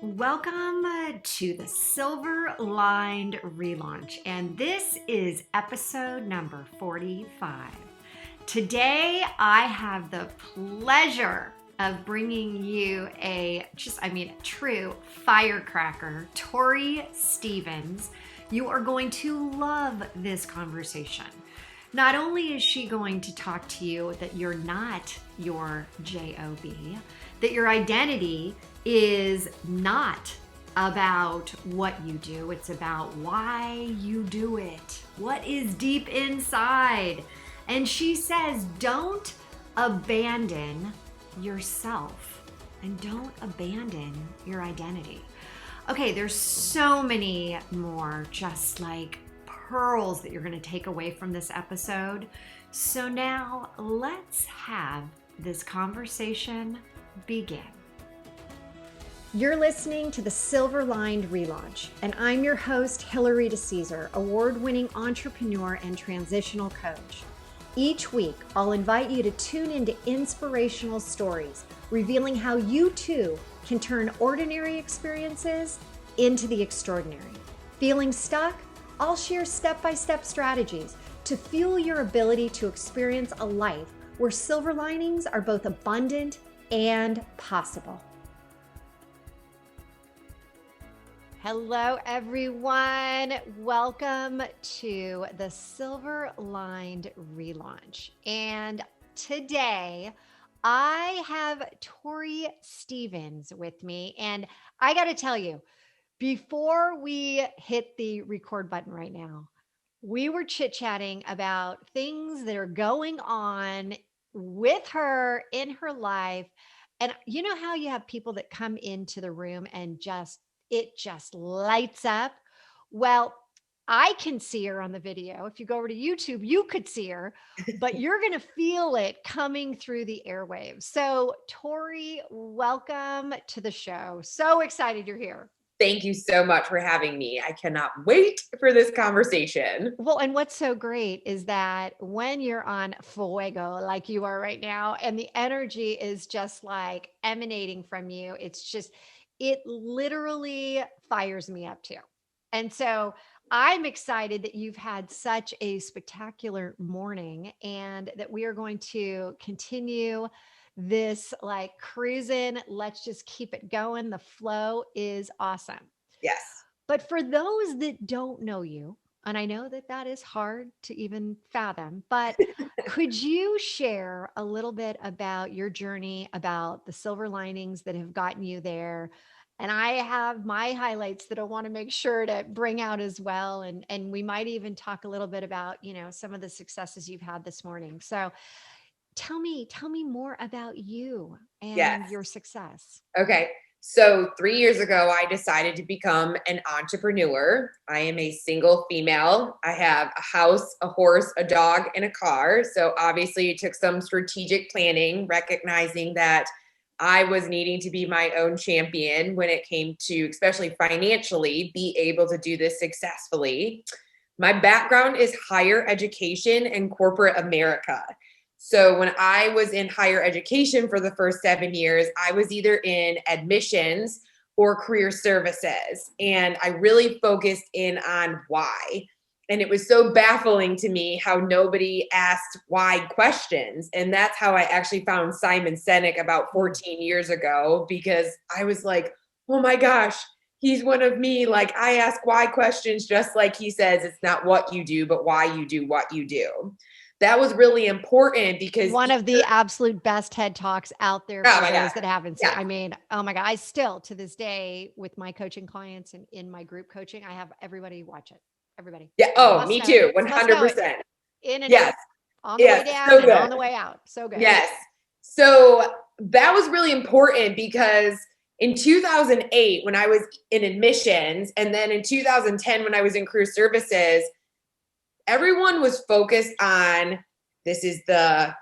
Welcome to the Silver Lined Relaunch, and this is episode number 45. Today, I have the pleasure of bringing you a true firecracker, Tori Stevens. You are going to love this conversation. Not only is she going to talk to you that you're not your JOB, that your identity is not about what you do, it's about why you do it, what is deep inside. And she says, don't abandon yourself and don't abandon your identity. Okay, there's so many more just like pearls that you're going to take away from this episode. So now let's have this conversation begin. You're listening to the Silver Lined Relaunch, and I'm your host, Hillary DeCesar, award-winning entrepreneur and transitional coach. Each week, I'll invite you to tune into inspirational stories, revealing how you too can turn ordinary experiences into the extraordinary. Feeling stuck? I'll share step-by-step strategies to fuel your ability to experience a life where silver linings are both abundant and possible. Hello, everyone. Welcome to the Silver Lined Relaunch. And today I have Tori Stevens with me. And I got to tell you, before we hit the record button right now, we were chit-chatting about things that are going on with her in her life. And you know how you have people that come into the room and it just lights up? Well, I can see her on the video. If you go over to YouTube, you could see her, but you're going to feel it coming through the airwaves. So Tori, welcome to the show. So excited you're here. Thank you so much for having me. I cannot wait for this conversation. Well, and what's so great is that when you're on fuego, like you are right now, and the energy is just like emanating from you, it literally fires me up too. And so I'm excited that you've had such a spectacular morning and that we are going to continue this like cruising. Let's just keep it going. The flow is awesome. Yes. But for those that don't know you, and I know that that is hard to even fathom, but could you share a little bit about your journey, about the silver linings that have gotten you there? And I have my highlights that I want to make sure to bring out as well. And we might even talk a little bit about, some of the successes you've had this morning. So tell me more about you and Yes. your success. Okay. So 3 years ago, I decided to become an entrepreneur. I am a single female. I have a house, a horse, a dog, and a car. So obviously it took some strategic planning, recognizing that I was needing to be my own champion when it came to, especially financially, be able to do this successfully. My background is higher education and corporate America. So when I was in higher education for the first 7 years, I was either in admissions or career services. And I really focused in on why. And it was so baffling to me how nobody asked why questions. And that's how I actually found Simon Sinek about 14 years ago, because I was like, oh my gosh, he's one of me. Like, I ask why questions, just like he says, it's not what you do, but why you do what you do. That was really important because one of the absolute best TED Talks out there for those that haven't seen. Yeah. I mean, oh my God, I still to this day with my coaching clients and in my group coaching, I have everybody watch it. Everybody. Yeah. Oh, me too. 100%. In and Yes. out, on the way down so and on the way out. So good. Yes. So that was really important because in 2008, when I was in admissions, and then in 2010, when I was in career services, everyone was focused on, this is the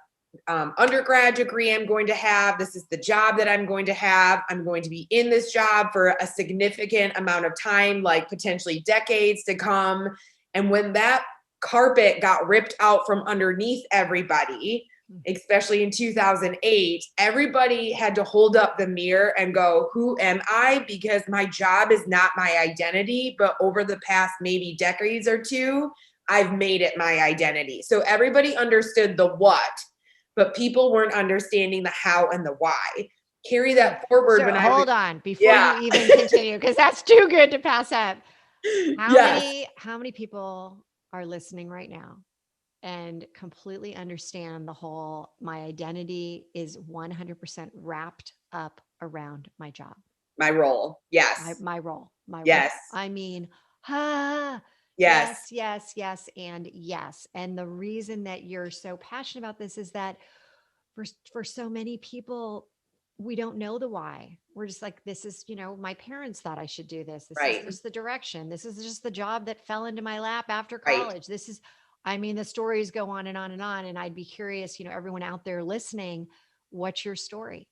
undergrad degree I'm going to have. This is the job that I'm going to have. I'm going to be in this job for a significant amount of time, like potentially decades to come. And when that carpet got ripped out from underneath everybody, especially in 2008, everybody had to hold up the mirror and go, who am I? Because my job is not my identity. But over the past maybe decades or two, I've made it my identity. So everybody understood the what, but people weren't understanding the how and the why. Carry that forward. So hold on before Yeah. you even continue, because that's too good to pass up. Yes. How many people are listening right now and completely understand the whole my identity is 100% wrapped up around my job, My role. Yes. my role, my role. Yes. I mean, Yes. yes, and yes. And the reason that you're so passionate about this is that for so many people, we don't know the why. We're just like, this is, my parents thought I should do this. This Right. is just the direction. This is just the job that fell into my lap after Right. college. This is, I mean, the stories go on and on and on. And I'd be curious, everyone out there listening, what's your story?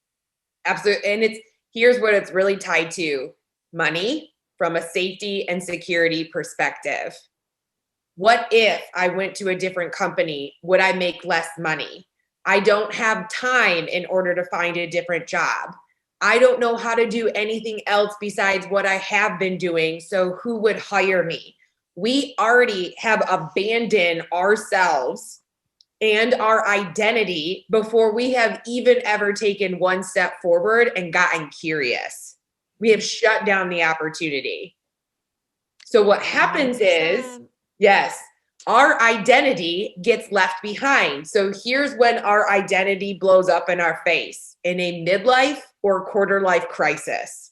Absolutely. And here's what it's really tied to: money from a safety and security perspective. What if I went to a different company? Would I make less money? I don't have time in order to find a different job. I don't know how to do anything else besides what I have been doing. So who would hire me? We already have abandoned ourselves and our identity before we have even ever taken one step forward and gotten curious. We have shut down the opportunity. So what happens 100%. is, yes, our identity gets left behind. So here's when our identity blows up in our face: in a midlife or quarter life crisis.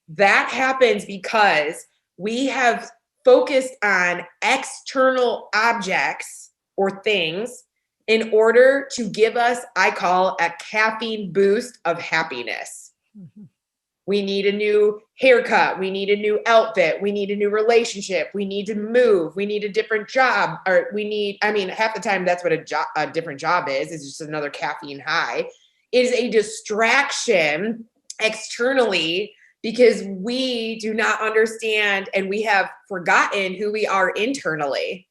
That happens because we have focused on external objects or things in order to give us, I call, a caffeine boost of happiness. Mhm. We need a new haircut. We need a new outfit. We need a new relationship. We need to move. We need a different job. Or half the time that's what a different job is. It's just another caffeine high. It is a distraction externally because we do not understand and we have forgotten who we are internally.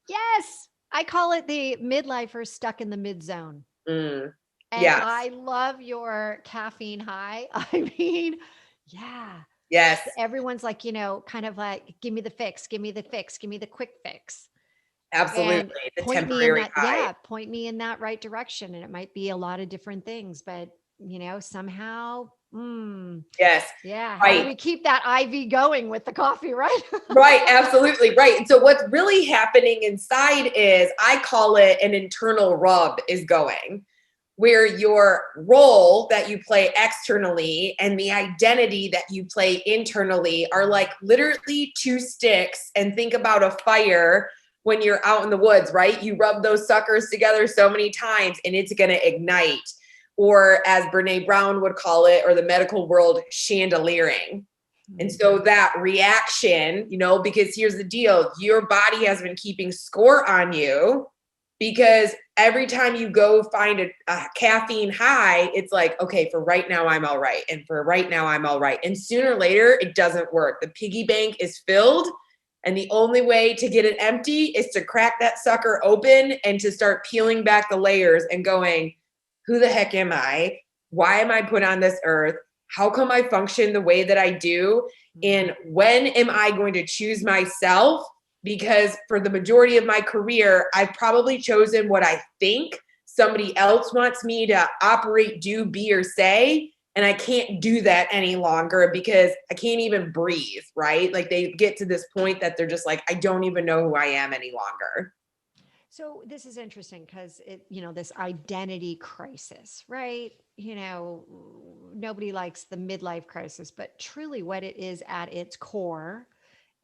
Yes. I call it the midlifer stuck in the mid zone. Mm. And Yes. I love your caffeine high. I mean, yeah. Yes. Everyone's like, kind of like, give me the fix, give me the fix, give me the quick fix. Absolutely. And The point me in temporary that, high. point me in that right direction. And it might be a lot of different things, but somehow, Yes. yeah. How do we keep that IV going with the coffee, right? Right. Absolutely. Right. And so what's really happening inside is, I call it an internal rub is going, where your role that you play externally and the identity that you play internally are like literally two sticks. And think about a fire when you're out in the woods, right? You rub those suckers together so many times and it's going to ignite. Or as Brene Brown would call it, or the medical world, chandeliering. And so that reaction, because here's the deal: your body has been keeping score on you, because every time you go find a caffeine high, it's like, okay, for right now, I'm all right. And for right now, I'm all right. And sooner or later, it doesn't work. The piggy bank is filled. And the only way to get it empty is to crack that sucker open and to start peeling back the layers and going, who the heck am I? Why am I put on this earth? How come I function the way that I do? And when am I going to choose myself? Because for the majority of my career, I've probably chosen what I think somebody else wants me to operate, do, be, or say. And I can't do that any longer because I can't even breathe, right? Like they get to this point that they're just like, I don't even know who I am any longer. So this is interesting because this identity crisis, right? Nobody likes the midlife crisis, but truly what it is at its core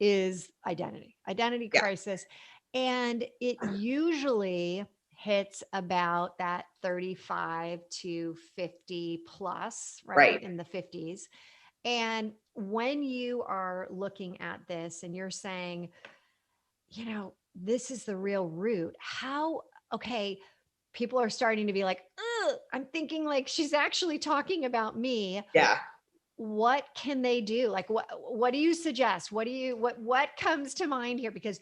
is identity Yeah. crisis. And it usually hits about that 35 to 50 plus, right? In the 50s. And when you are looking at this and you're saying, this is the real root. Okay, people are starting to be like, I'm thinking like she's actually talking about me. Yeah. What can they do? Like, what do you suggest? What comes to mind here? Because,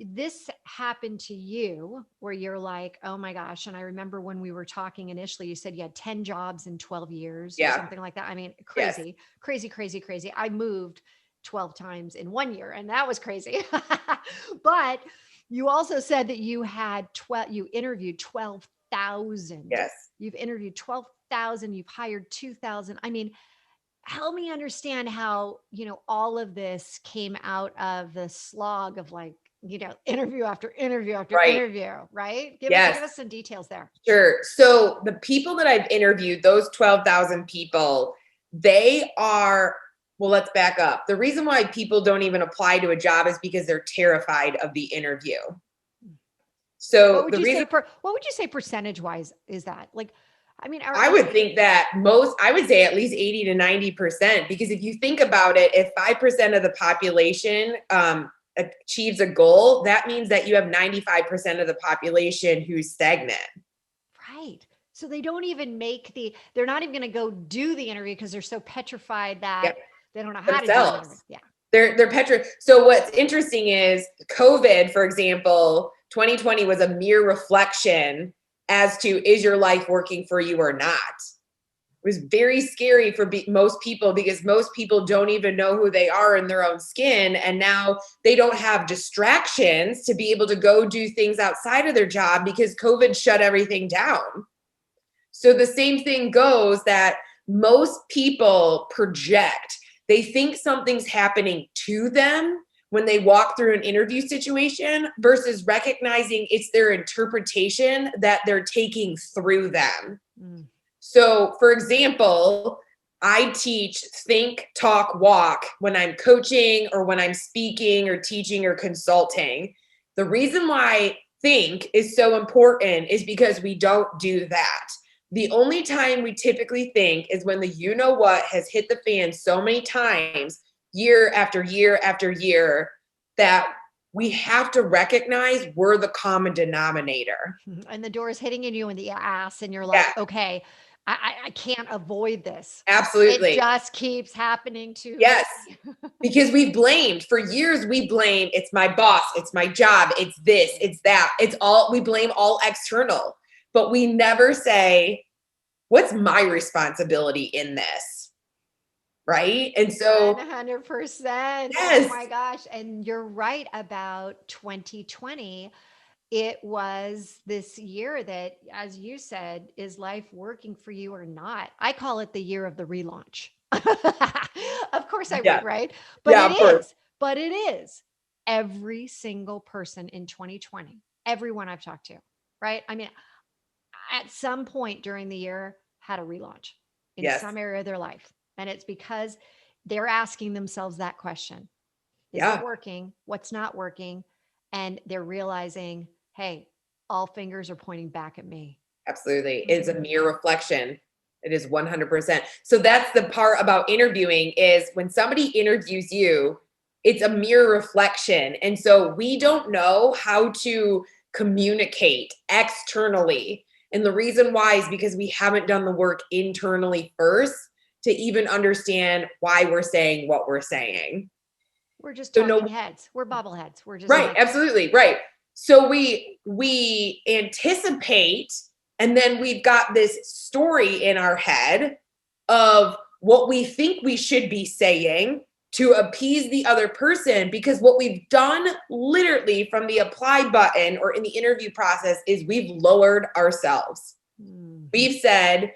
this happened to you where you're like, oh my gosh. And I remember when we were talking initially, you said you had 10 jobs in 12 years or Yeah. something like that. I mean, Yes. crazy, crazy, crazy, crazy. I moved 12 times in 1 year and that was crazy. But you also said that you had 12, you interviewed 12,000. Yes. You've interviewed 12,000, you've hired 2,000. I mean, help me understand how, all of this came out of the slog of like, interview after interview after Right. interview, right? Give Yes. us some details there. Sure. So the people that I've interviewed, those 12,000 people, they are, well, let's back up. The reason why people don't even apply to a job is because they're terrified of the interview. So What would you say percentage wise is that? Like, I mean, I would think that I would say at least 80 to 90%, because if you think about it, if 5% of the population achieves a goal, that means that you have 95% of the population who's stagnant. Right. So they don't even they're not even going to go do the interview because they're so petrified that they don't know how to do the interview. Yeah. They're petrified. So what's interesting is COVID, for example, 2020 was a mere reflection as to, is your life working for you or not? It was very scary for most people, because most people don't even know who they are in their own skin. And now they don't have distractions to be able to go do things outside of their job because COVID shut everything down. So the same thing goes that most people project. They think something's happening to them when they walk through an interview situation versus recognizing it's their interpretation that they're taking through them. Mm. So, for example, I teach think, talk, walk when I'm coaching or when I'm speaking or teaching or consulting. The reason why think is so important is because we don't do that. The only time we typically think is when the you know what has hit the fan so many times, year after year after year, that we have to recognize we're the common denominator. And the door is hitting you in the ass, and you're like, okay, I can't avoid this. Absolutely. It just keeps happening to Yes. me. Because we blamed for years. We blame, it's my boss, it's my job, it's this, it's that. We blame all external, but we never say, what's my responsibility in this? Right? And so 100%. Yes. Oh my gosh. And you're right about 2020. It was this year that, as you said, is life working for you or not? I call it the year of the relaunch. Of course I would, right? But But it is. Every single person in 2020, everyone I've talked to, right? I mean, at some point during the year had a relaunch in some area of their life. And it's because they're asking themselves that question. Is it working? What's not working? And they're realizing, hey, all fingers are pointing back at me. Absolutely. It's a mere reflection. It is 100%. So that's the part about interviewing, is when somebody interviews you, it's a mere reflection. And so we don't know how to communicate externally. And the reason why is because we haven't done the work internally first to even understand why we're saying what we're saying. We're just talking heads. We're bobbleheads. We're just right. Absolutely. Right. So we anticipate, and then we've got this story in our head of what we think we should be saying to appease the other person, because what we've done literally from the apply button or in the interview process is we've lowered ourselves. Mm-hmm. We've said,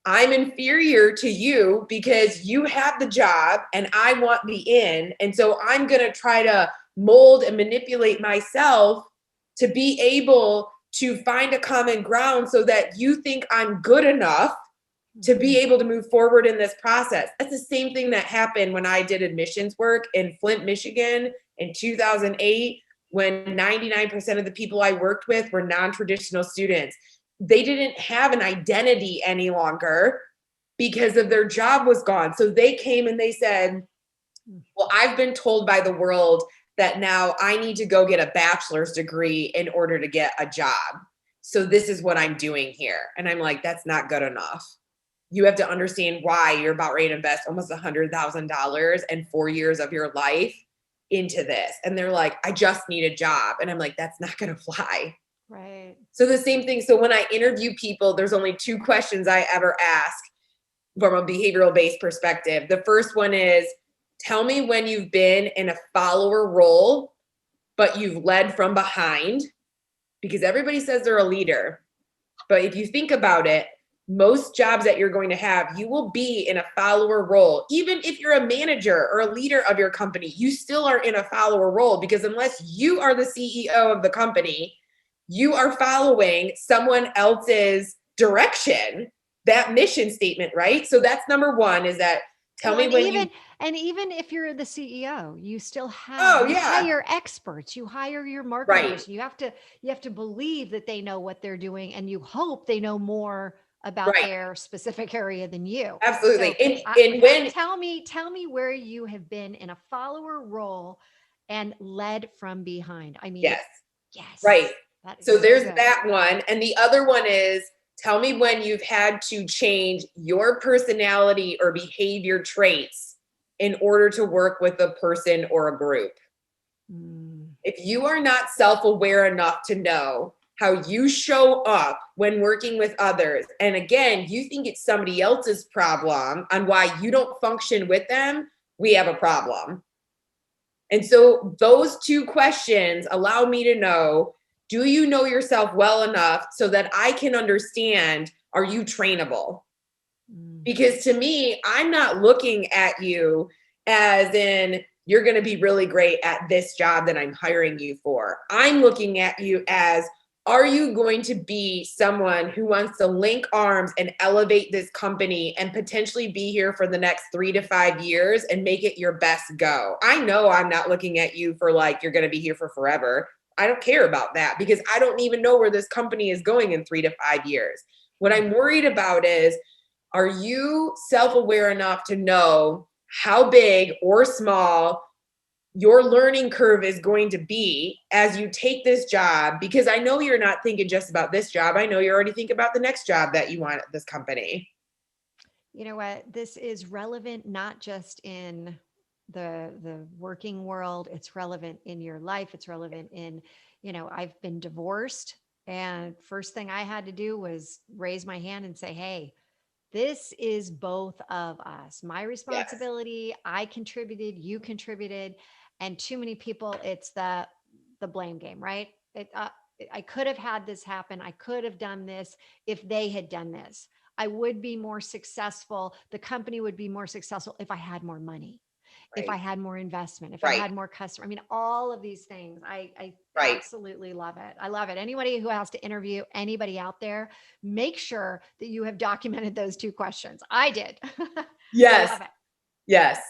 I'm inferior to you because you have the job and I want the in. And so I'm going to try to mold and manipulate myself to be able to find a common ground so that you think I'm good enough to be able to move forward in this process. That's the same thing that happened when I did admissions work in Flint, Michigan in 2008, when 99% of the people I worked with were non-traditional students. They didn't have an identity any longer because of their job was gone. So they came and they said, well, I've been told by the world that now I need to go get a bachelor's degree in order to get a job. So this is what I'm doing here. And I'm like, that's not good enough. You have to understand why you're about ready to invest almost $100,000 and 4 years of your life into this. And they're like, I just need a job. And I'm like, that's not going to fly. Right. So the same thing. So when I interview people, there's only 2 questions I ever ask from a behavioral based perspective. The first one is, tell me when you've been in a follower role, but you've led from behind, because everybody says they're a leader. But if you think about it, most jobs that you're going to have, you will be in a follower role. Even if you're a manager or a leader of your company, you still are in a follower role, because unless you are the CEO of the company, you are following someone else's direction, that mission statement, right? So that's number one, is that tell me when you. And even if you're the CEO, you still Oh, you yeah. hire experts, you hire your marketing person. You have to believe that they know what they're doing, and you hope they know more about their specific area than you. Absolutely. So And when tell me where you have been in a follower role and led from behind. I mean, yes. yes. Right. That is So there's good. that one. And the other one is, tell me when you've had to change your personality or behavior traits in order to work with a person or a group. If you are not self-aware enough to know how you show up when working with others, and again, you think it's somebody else's problem on why you don't function with them, we have a problem. And so those 2 questions allow me to know, do you know yourself well enough so that I can understand, are you trainable? Because to me, I'm not looking at you as in, you're going to be really great at this job that I'm hiring you for. I'm looking at you as, are you going to be someone who wants to link arms and elevate this company and potentially be here for the next 3 to 5 years and make it your best go? I know I'm not looking at you for like, you're going to be here for forever. I don't care about that, because I don't even know where this company is going in 3 to 5 years. What I'm worried about is, are you self-aware enough to know how big or small your learning curve is going to be as you take this job? Because I know you're not thinking just about this job. I know you're already thinking about the next job that you want at this company. You know what? This is relevant not just in the working world. It's relevant in your life. It's relevant in, I've been divorced, and first thing I had to do was raise my hand and say, "Hey, this is both of us. My responsibility. I contributed, you contributed." And too many people, it's the blame game, right? I could have had this happen. I could have done this if they had done this. I would be more successful. The company would be more successful if I had more money, if I had more investment, if I had more customer. I mean, all of these things. I absolutely love it. I love it. Anybody who has to interview anybody out there, make sure that you have documented those 2 questions. I did. Yes. I love it. Yes.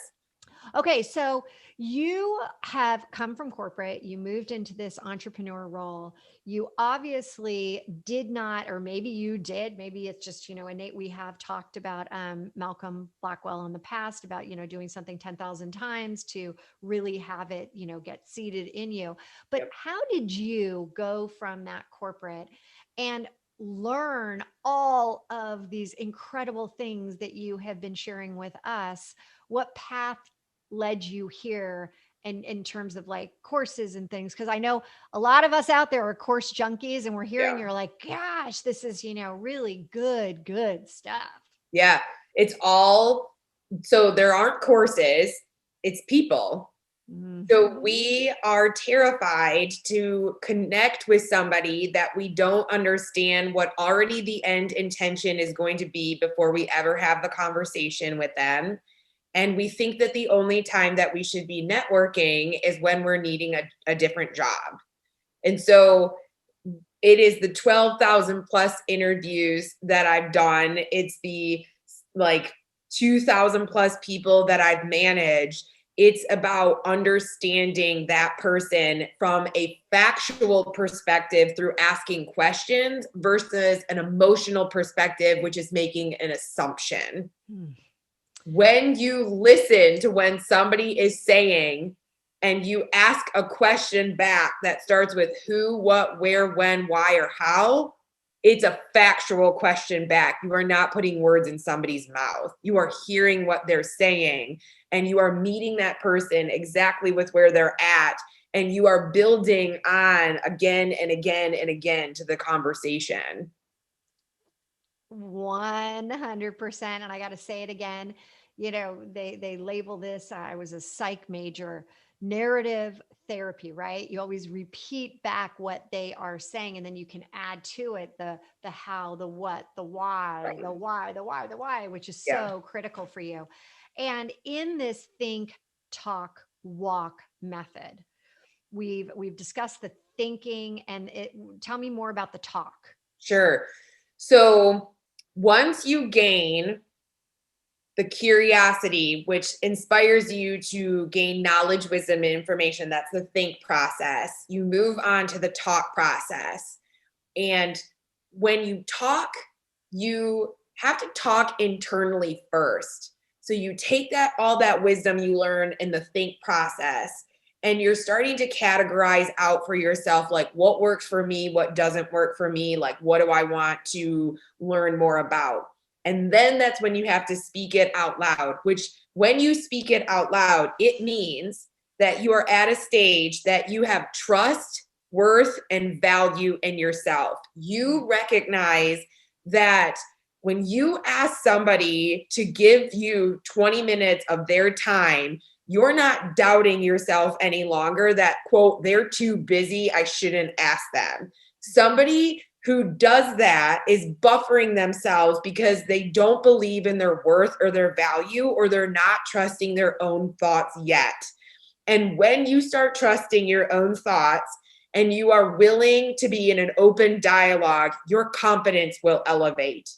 Okay, so you have come from corporate, you moved into this entrepreneur role. You obviously did not, or maybe you did, maybe it's just, innate. We have talked about Malcolm Blackwell in the past about, doing something 10,000 times to really have it, get seated in you. But how did you go from that corporate and learn all of these incredible things that you have been sharing with us? What path led you here, and in terms of like courses and things? Because I know a lot of us out there are course junkies, and we're hearing you're like, gosh, this is, really good stuff. Yeah. It's all, so there aren't courses, it's people. So we are terrified to connect with somebody that we don't understand what already the end intention is going to be before we ever have the conversation with them. And we think that the only time that we should be networking is when we're needing a different job. And so it is the 12,000 plus interviews that I've done. It's the like 2,000 plus people that I've managed. It's about understanding that person from a factual perspective through asking questions versus an emotional perspective, which is making an assumption. When you listen to when somebody is saying and you ask a question back that starts with who, what, where, when, why, or how, it's a factual question back. You are not putting words in somebody's mouth. You are hearing what they're saying. and you are meeting that person exactly with where they're at, and you are building on again and again and again to the conversation. 100%. And I got to say it again. They label this, I was a psych major, narrative therapy, right? You always repeat back what they are saying, and then you can add to it the how, the what, the why, Right. the why, which is Yeah. so critical for you. And in this think, talk, walk method, we've discussed the thinking, and tell me more about the talk. Sure. So once you gain the curiosity, which inspires you to gain knowledge, wisdom, and information, that's the think process, you move on to the talk process. And when you talk, you have to talk internally first. So you take that all that wisdom you learn in the think process, and you're starting to categorize out for yourself, like what works for me, what doesn't work for me, like what do I want to learn more about. And then that's when you have to speak it out loud, which when you speak it out loud, it means that you are at a stage that you have trust, worth, and value in yourself. You recognize that when you ask somebody to give you 20 minutes of their time, you're not doubting yourself any longer that, quote, they're too busy, I shouldn't ask them. Somebody who does that is buffering themselves because they don't believe in their worth or their value, or they're not trusting their own thoughts yet. And when you start trusting your own thoughts and you are willing to be in an open dialogue, your confidence will elevate.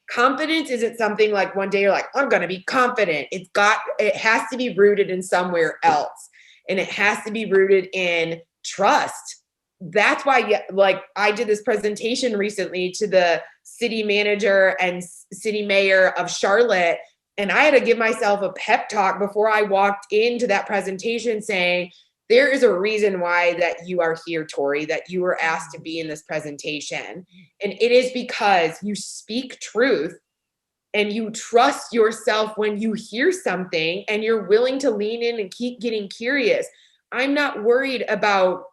Confidence isn't something like one day you're like, I'm going to be confident. It has to be rooted in somewhere else. And it has to be rooted in trust. That's why, like, I did this presentation recently to the city manager and city mayor of Charlotte. And I had to give myself a pep talk before I walked into that presentation saying, there is a reason why that you are here, Tori, that you were asked to be in this presentation. And it is because you speak truth and you trust yourself when you hear something and you're willing to lean in and keep getting curious. I'm not worried about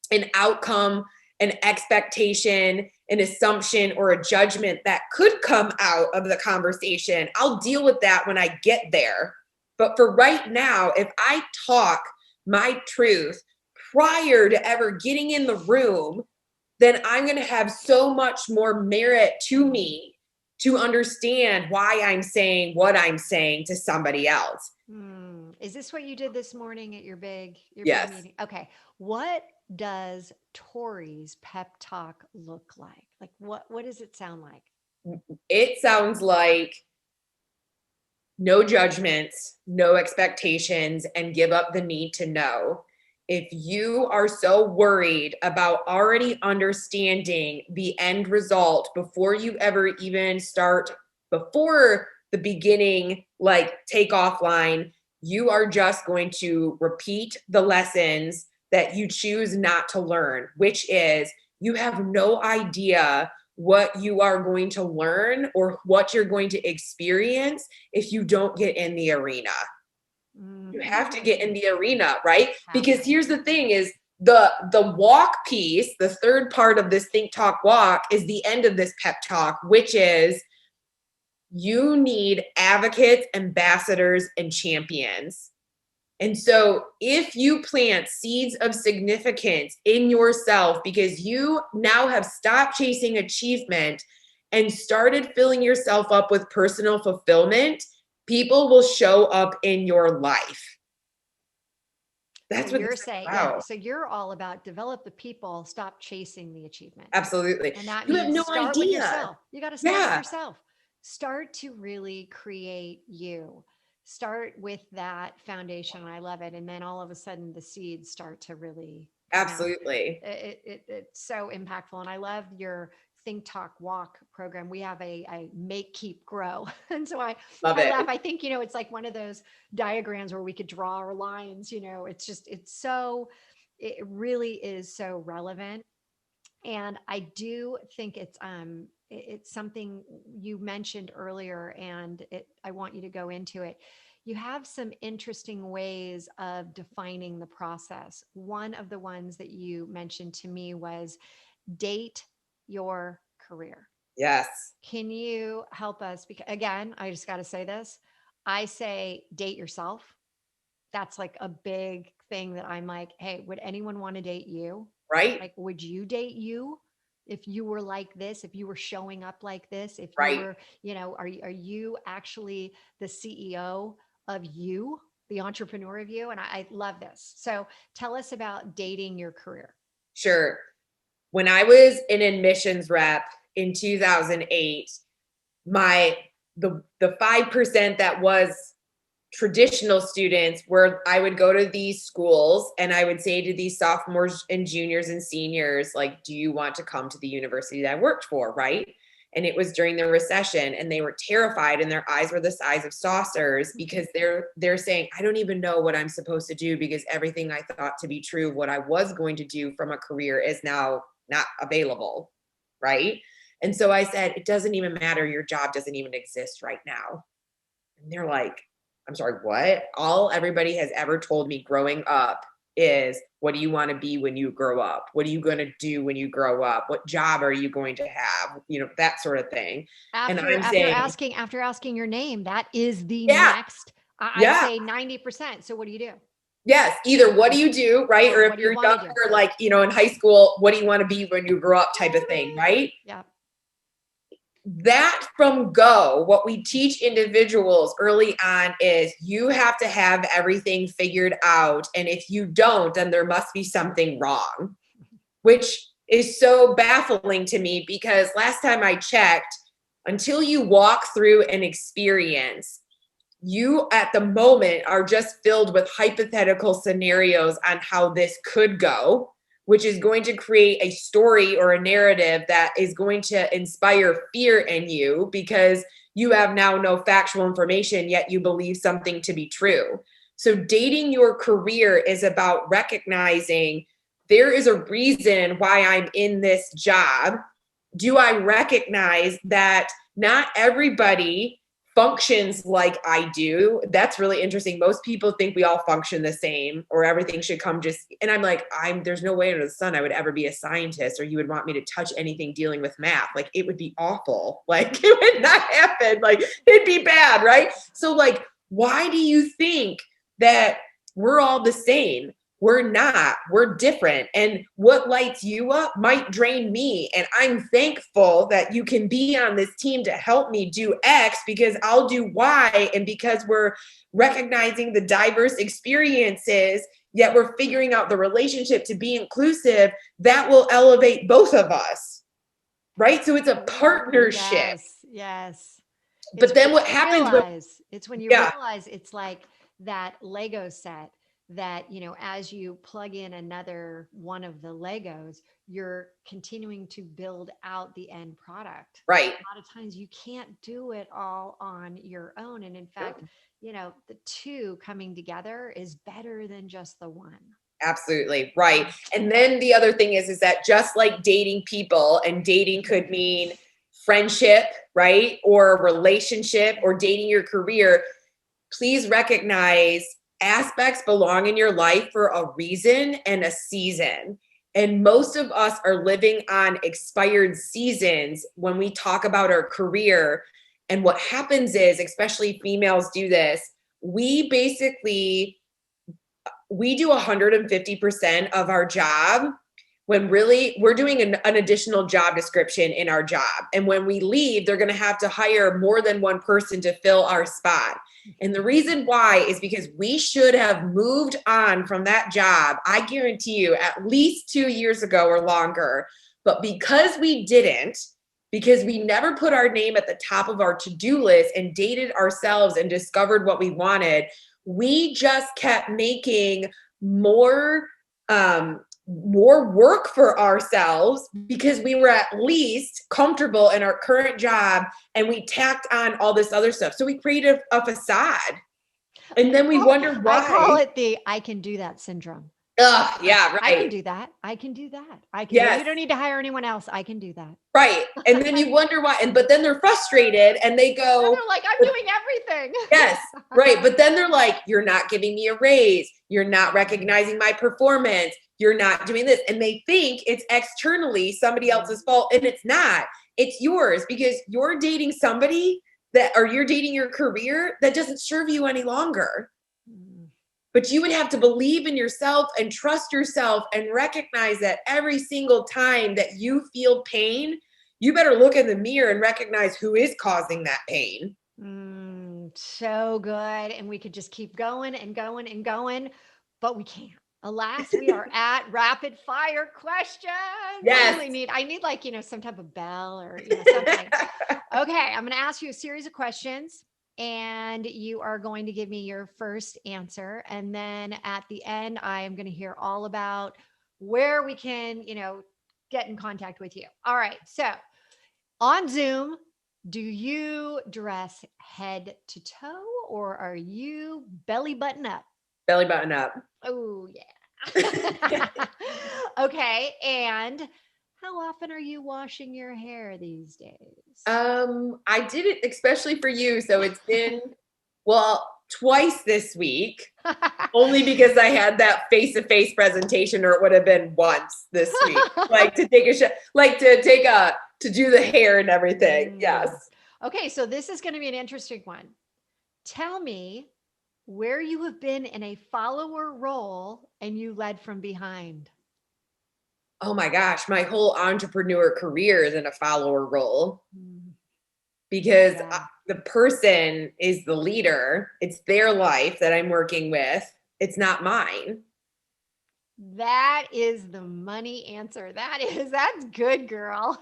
an outcome, an expectation, an assumption, or a judgment that could come out of the conversation. I'll deal with that when I get there. But for right now, if I talk my truth prior to ever getting in the room, then I'm going to have so much more merit to me to understand why I'm saying what I'm saying to somebody else. Is this what you did this morning at your big Yes. meeting? Okay. What does Tori's pep talk look like? Like what does it sound like? It sounds like no judgments, no expectations, and give up the need to know. If you are so worried about already understanding the end result before you ever even start, before the beginning, like takeoff line, you are just going to repeat the lessons that you choose not to learn, which is you have no idea what you are going to learn or what you're going to experience if you don't get in the arena. You have to get in the arena, right? Because here's the thing is the walk piece, the third part of this think talk walk is the end of this pep talk, which is you need advocates, ambassadors, and champions. And so if you plant seeds of significance in yourself because you now have stopped chasing achievement and started filling yourself up with personal fulfillment, people will show up in your life. So That's what you're this is saying, yeah. about. So you're all about develop the people, stop chasing the achievement. Absolutely. And that You have means no start with idea. yourself. You got to start with Yeah, yourself. Start to really create you. Start with that foundation. I love it. And then all of a sudden the seeds start to really come out. absolutely. It's so impactful. And I love your think talk walk program. We have a make keep grow. And so Love I it. laugh. I think, it's like one of those diagrams where we could draw our lines, it really is so relevant. And I do think it's something you mentioned earlier, and I want you to go into it. you have some interesting ways of defining the process. One of the ones that you mentioned to me was date your career. Yes. Can you help us? Because again, I just got to say this. I say date yourself. That's like a big thing that I'm like, hey, would anyone want to date you? Right. Like, would you date you if you were like this, if you were showing up like this, if you Right. were, are you actually the CEO of you, the entrepreneur of you? And I love this. So tell us about dating your career. Sure. When I was an admissions rep in 2008, my the 5% that was traditional students, where I would go to these schools and I would say to these sophomores and juniors and seniors, like, do you want to come to the university that I worked for? Right. And it was during the recession, and they were terrified and their eyes were the size of saucers, because they're saying, I don't even know what I'm supposed to do, because everything I thought to be true, what I was going to do from a career, is now not available. Right. And so I said, it doesn't even matter. Your job doesn't even exist right now. And they're like, I'm sorry, what? All everybody has ever told me growing up is, what do you want to be when you grow up? What are you going to do when you grow up? What job are you going to have? That sort of thing. And After I'm after saying, asking after asking your name, that is the yeah, next. I'd yeah, say 90%. So what do you do? yes. Either what do you do, right? Or Or if what do you you're want to do? younger, like, in high school, what do you want to be when you grow up type of thing, right? Yeah. That from go, what we teach individuals early on is, you have to have everything figured out. And if you don't, then there must be something wrong, which is so baffling to me, because last time I checked, until you walk through an experience, you at the moment are just filled with hypothetical scenarios on how this could go, which is going to create a story or a narrative that is going to inspire fear in you, because you have now no factual information, yet you believe something to be true. So dating your career is about recognizing, there is a reason why I'm in this job. Do I recognize that not everybody functions like I do? That's really interesting. Most people think we all function the same, or everything should come just, and I'm like, there's no way under the sun I would ever be a scientist, or you would want me to touch anything dealing with math. Like, it would be awful. Like, it would not happen. Like, it'd be bad, right? So, like, why do you think that we're all the same? We're not. We're different. And what lights you up might drain me. And I'm thankful that you can be on this team to help me do X, because I'll do Y. And because we're recognizing the diverse experiences, yet we're figuring out the relationship to be inclusive, that will elevate both of us. Right? So it's a partnership. Yes, yes. But then what happens when, It's when you yeah, realize it's like that Lego set that, as you plug in another one of the Legos, you're continuing to build out the end product. right. A lot of times you can't do it all on your own. And in fact, the two coming together is better than just the one. Absolutely. Right. And then the other thing is that just like dating people, and dating could mean friendship, right? Or a relationship, or dating your career, please recognize aspects belong in your life for a reason and a season. And most of us are living on expired seasons when we talk about our career. And what happens is, especially females do this, we do 150% of our job, when really we're doing an additional job description in our job. And when we leave, they're going to have to hire more than one person to fill our spot. And the reason why is because we should have moved on from that job, I guarantee you, at least 2 years ago or longer. But because we didn't, because we never put our name at the top of our to-do list and dated ourselves and discovered what we wanted, we just kept making more work for ourselves, because we were at least comfortable in our current job, and we tacked on all this other stuff. So we created a facade, and then we wonder I call why. it the I can do that syndrome. Ugh, yeah, I can right. do that. I can do that. I can do it. Yes, You don't need to hire anyone else. I can do that. right. And then you wonder why, but then they're frustrated and they Then go, they're like, I'm doing everything. yes, right. But then they're like, you're not giving me a raise. You're not recognizing my performance. You're not doing this. And they think it's externally somebody else's fault. And it's not. It's yours because you're dating somebody or you're dating your career that doesn't serve you any longer. Mm. But you would have to believe in yourself and trust yourself and recognize that every single time that you feel pain, you better look in the mirror and recognize who is causing that pain. So good. And we could just keep going and going and going, but we can't. Alas, we are at rapid fire questions. Yes. I need like, some type of bell or, something. Okay. I'm going to ask you a series of questions and you are going to give me your first answer. And then at the end, I am going to hear all about where we can, get in contact with you. All right. So on Zoom, do you dress head to toe or are you belly button up? Belly button up. Oh, yeah. Okay. And how often are you washing your hair these days? I did it especially for you. So it's been, well, twice this week, only because I had that face-to-face presentation, or it would have been once this week. Like to take to do the hair and everything. Yes. Okay, so this is going to be an interesting one. Tell me where you have been in a follower role and you led from behind. Oh my gosh, my whole entrepreneur career is in a follower role because the person is the leader. It's their life that I'm working with. It's not mine. That is the money answer. That's good, girl.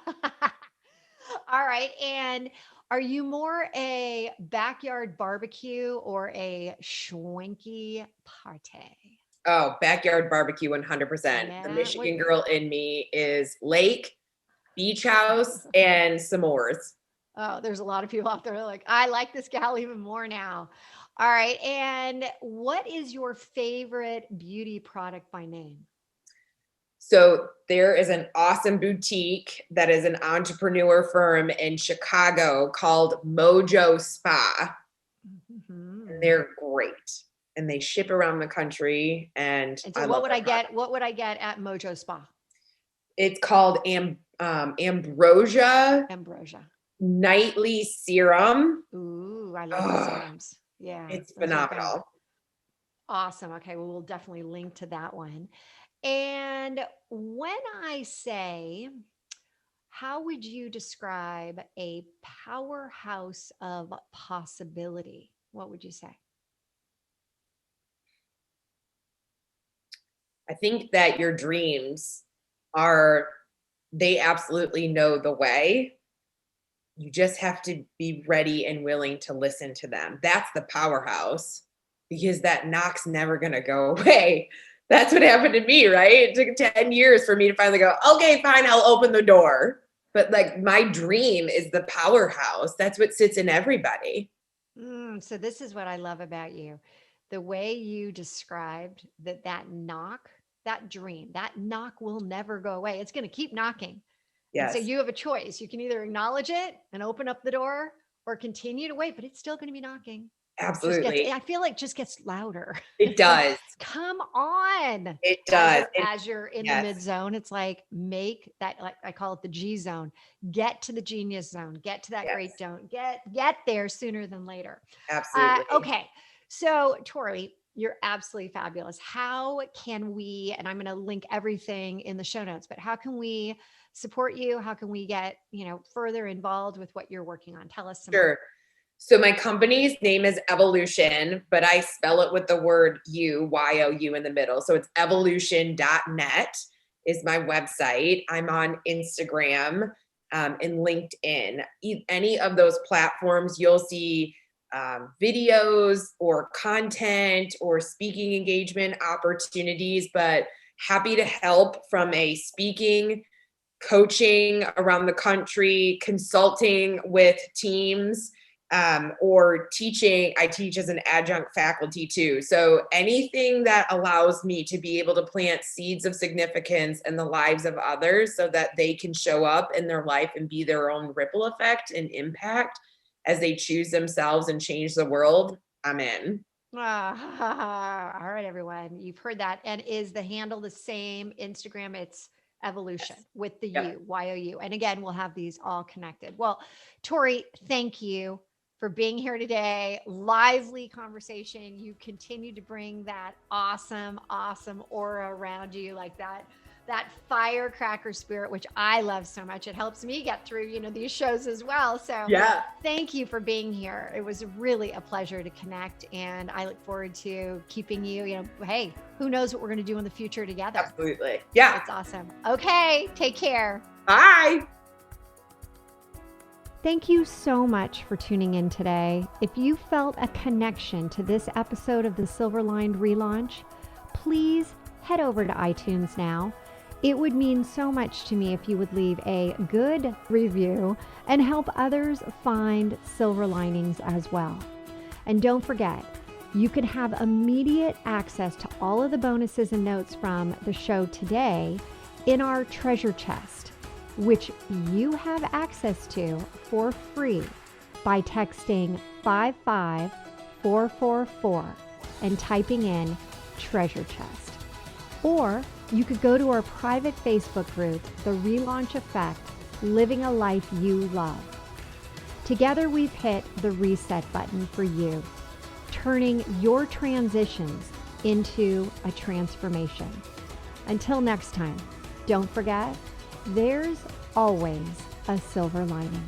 All right. And are you more a backyard barbecue or a schwanky party? Oh, backyard barbecue 100%. Yeah. The Michigan girl in me is lake, beach house, and s'mores. Oh, there's a lot of people out there like, I like this gal even more now. All right. And what is your favorite beauty product by name? So there is an awesome boutique that is an entrepreneur firm in Chicago called Mojo Spa. Mm-hmm. And they're great. And they ship around the country. And so what would I get? What would I get at Mojo Spa? It's called Ambrosia. Nightly Serum. Ooh, I love the serums. Yeah. It's phenomenal. Awesome. Okay. Well, we'll definitely link to that one. And when I say, how would you describe a powerhouse of possibility? What would you say? I think that your dreams they absolutely know the way. You just have to be ready and willing to listen to them. That's the powerhouse, because that knock's never going to go away. That's what happened to me, right? It took 10 years for me to finally go, okay, fine, I'll open the door. But like my dream is the powerhouse. That's what sits in everybody. So this is what I love about you. The way you described that knock, that dream, that knock will never go away. It's going to keep knocking. Yes. And so you have a choice. You can either acknowledge it and open up the door or continue to wait, but it's still going to be knocking. Absolutely. I feel like it just gets louder. It does. Like, come on. It does. As you're in the mid zone, it's like make that, like I call it the G zone, get to the genius zone, get to that great zone, get there sooner than later. Absolutely. Okay. So Tori, you're absolutely fabulous. How can we, and I'm going to link everything in the show notes, but how can we support you? How can we get, further involved with what you're working on? Tell us some more. So my company's name is EvolYOUtion, but I spell it with the word YOU in the middle. So it's evolution.net is my website. I'm on Instagram and LinkedIn. Any of those platforms, you'll see videos or content or speaking engagement opportunities, but happy to help from a speaking, coaching around the country, consulting with teams, or teaching. I teach as an adjunct faculty too. So anything that allows me to be able to plant seeds of significance in the lives of others so that they can show up in their life and be their own ripple effect and impact as they choose themselves and change the world, I'm in. All right, everyone. You've heard that. And is the handle the same? Instagram, it's EvolYOUtion with the Yep. U, Y-O-U. And again, we'll have these all connected. Well, Tori, thank you for being here today. Lively conversation. You continue to bring that awesome aura around you, like that firecracker spirit, which I love so much. It helps me get through, these shows as well. So Yeah. thank you for being here. It was really a pleasure to connect, and I look forward to keeping you, hey, who knows what we're going to do in the future together. Absolutely. Yeah. It's awesome. Okay. Take care. Bye. Thank you so much for tuning in today. If you felt a connection to this episode of the Silver Lined Relaunch, please head over to iTunes now. It would mean so much to me if you would leave a good review and help others find silver linings as well. And don't forget, you can have immediate access to all of the bonuses and notes from the show today in our treasure chest, which you have access to for free by texting 55444 and typing in treasure chest. Or you could go to our private Facebook group, The Relaunch Effect, Living a Life You Love. Together we've hit the reset button for you, turning your transitions into a transformation. Until next time, don't forget, there's always a silver lining.